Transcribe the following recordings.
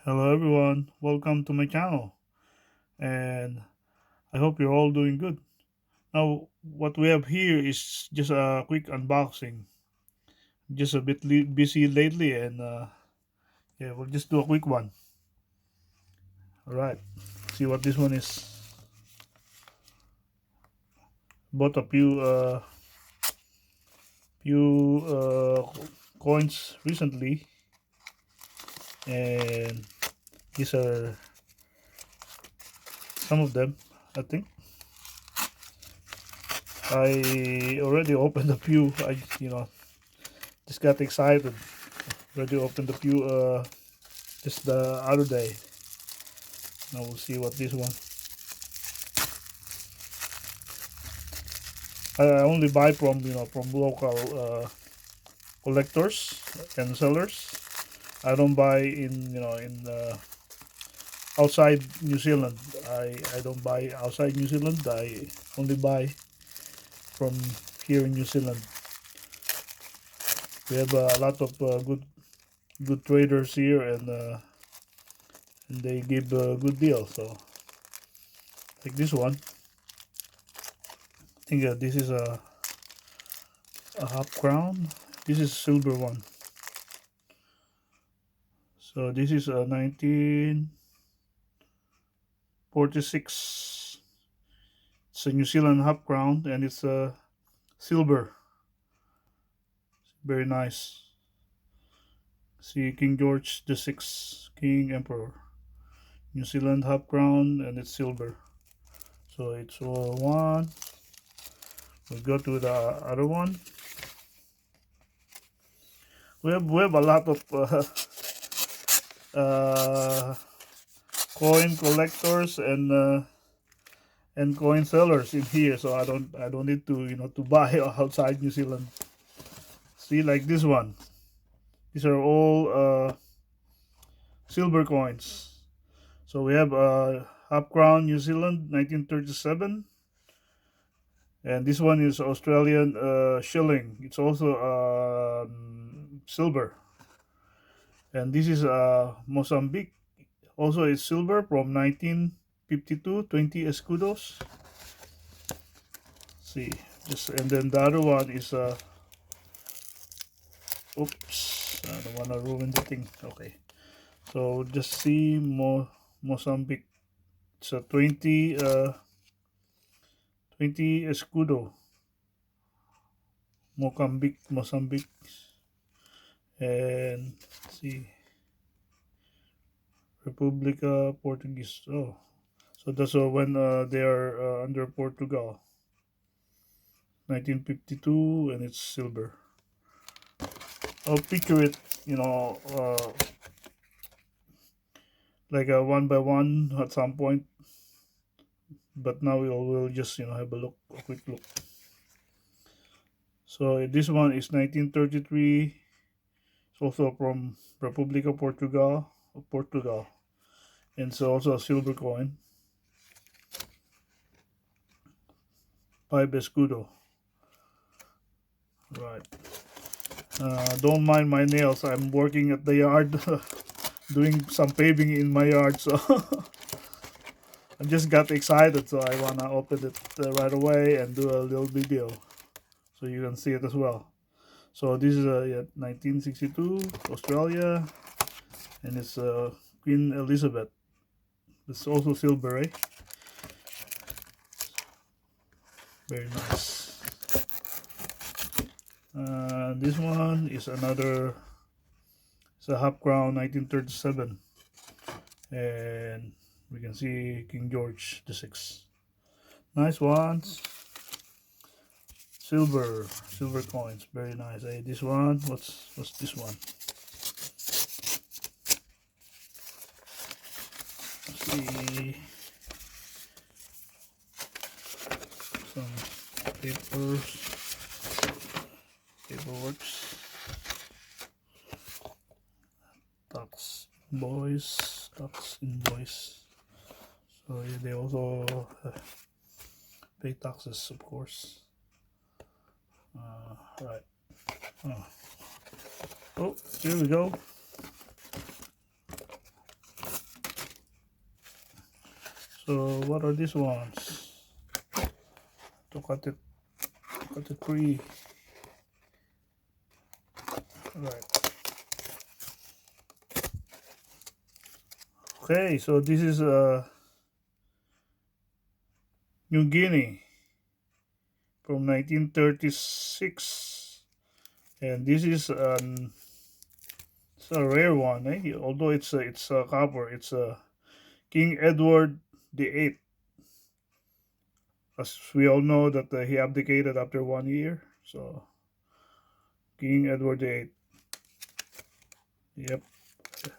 Hello everyone, welcome to my channel, and I hope you're all doing good. Now, what we have here is just a quick unboxing. Just a bit busy lately, and yeah, we'll just do a quick one. All right, see what this one is. Bought a few coins recently, and these are some of them. I think I already opened a few. I just got excited. Already opened a few just the other day. Now we'll see what this one. I only buy from from local collectors and sellers. I don't buy in in outside New Zealand. I don't buy outside New Zealand. I only buy from here in New Zealand. We have a lot of good traders here, and they give a good deal. So like this one, I think this is a half crown. This is silver one. So this is a 1946. It's a New Zealand half crown, and it's a silver. Very nice. See King George the Sixth, King Emperor. New Zealand half crown, and it's silver. So it's one. We go to the other one. We have a lot of uh, coin collectors and coin sellers in here, so I don't need to to buy outside New Zealand. See, like this one. These are all silver coins. So we have half crown New Zealand 1937, and this one is Australian shilling. It's also silver, and this is Mozambique. Also, it's silver from 1952, 20 escudos. See, just and then the other one is oops, I don't want to ruin the thing. Okay, so just see Mozambique. It's a 20 escudo. Mozambique, and see República Portuguese. Oh, so that's when they are under Portugal. 1952, and it's silver. I'll picture it, like a one by one at some point. But now we'll just have a quick look. So this one is 1933. It's also from República Portugal, and it's also a silver coin. 5 escudo. Right. Don't mind my nails. I'm working at the yard, doing some paving in my yard. So I just got excited, so I wanna open it right away and do a little video, so you can see it as well. So this is yeah, 1962 Australia, and it's Queen Elizabeth. It's also silver, eh? Very nice. This one is another. It's a half crown 1937, and we can see King George the Sixth. Nice ones. Silver coins, very nice. Hey, this one, what's this one? Let's see, some paperworks, tax invoice. So yeah, they also pay taxes, of course. Right. Oh, here we go. So what are these ones? To cut it free. Right. Okay, so this is New Guinea from 1936, and this is it's a rare one, eh? Although it's a copper. It's a King Edward VIII. As we all know that he abdicated after 1 year. So King Edward VIII. Yep.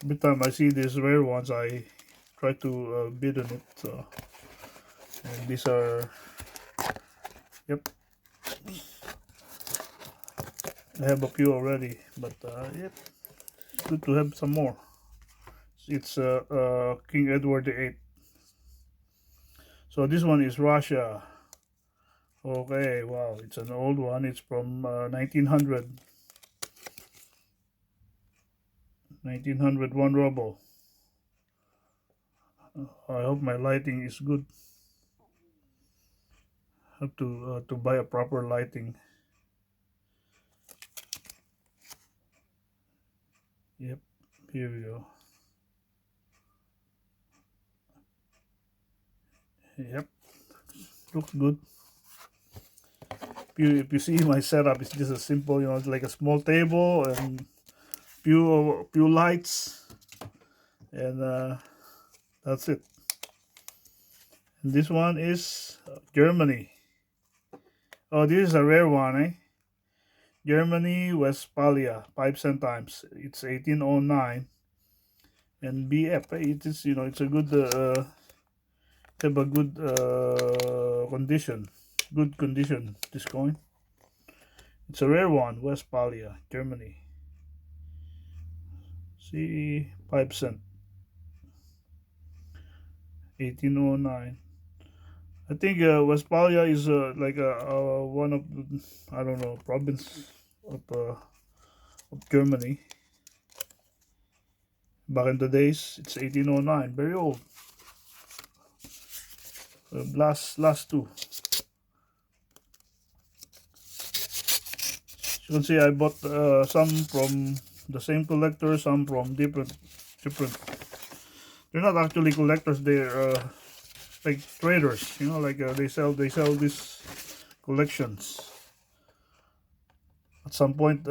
Every time I see these rare ones, I try to bid on it. So, and these are, yep, I have a few already, but yep, it's good to have some more. It's King Edward VIII. So this one is Russia. Okay, wow, it's an old one. It's from 1900. 1901 ruble. I hope my lighting is good. Have to buy a proper lighting. Yep, here we go. Yep, looks good. If you see my setup, it's just a simple, it's like a small table and few lights, and that's it. And this one is Germany. Oh, this is a rare one, eh? Germany, Westphalia, 5 centimes. It's 1809, and BF. It is, it's a good, have a good condition. Good condition. This coin. It's a rare one. Westphalia, Germany. See, 5 cent. 1809. I think Westphalia is like one of the, I don't know, province of Germany. Back in the days, it's 1809, very old. Last two. As you can see, I bought some from the same collector, some from different. They're not actually collectors. They're like traders. Like they sell these collections. At some point,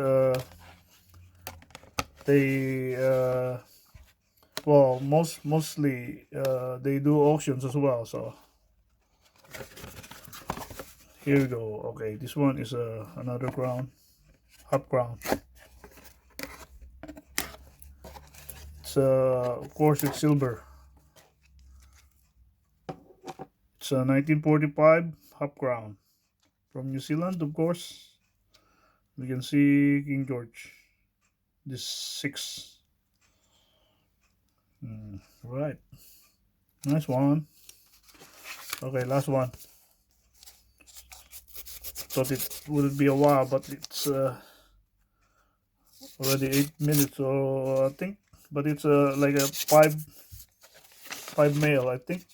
they well, mostly they do auctions as well. So here we go. Okay, this one is another crown, half crown. It's of course it's silver. It's a 1945 half crown from New Zealand, of course. We can see King George. This 6. Right, nice one. Okay, last one. Thought it would be a while, but it's already 8 minutes, so I think. But it's like a five mail, I think.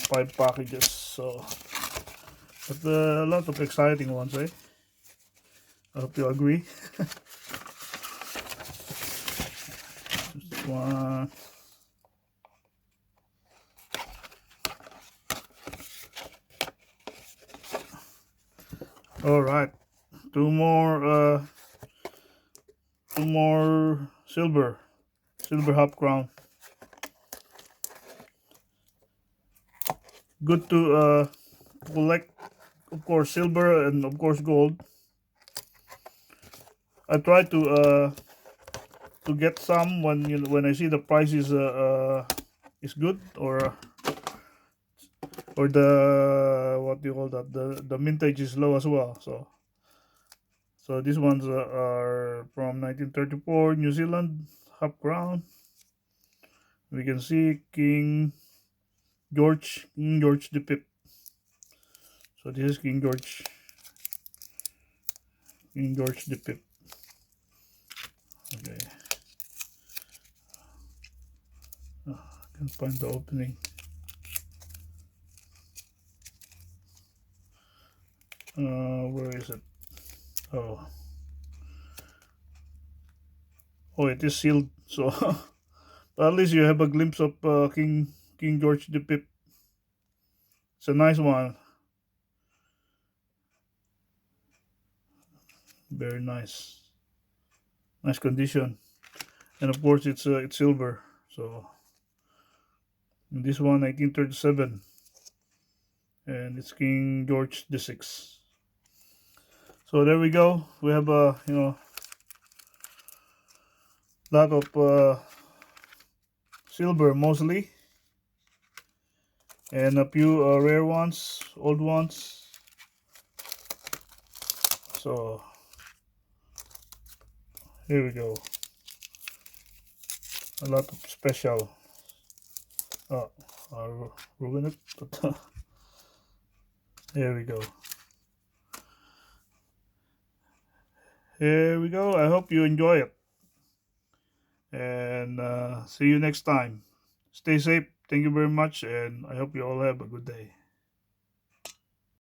5 packages. So, but a lot of exciting ones, eh? I hope you agree. This one. All right, two more silver half crown. Good to collect, of course, silver and of course gold. I try to get some when I see the price is good, or the, what do you call that, the mintage is low as well. So these ones are from 1934 New Zealand half crown. We can see King George the Fifth. So this is King George the Fifth. Okay. Can't find the opening. Where is it? Oh, oh, it is sealed. So, but at least you have a glimpse of King George the Fifth. It's a nice one. Very nice. Nice condition. And of course, it's silver. So, and this one, 1937, and it's King George the Sixth. So there we go. We have a lot of silver mostly, and a few rare ones, old ones. So here we go. A lot of special. Oh, I ruined it. But here we go. Here we go. I hope you enjoy it, and see you next time. Stay safe. Thank you very much, and I hope you all have a good day.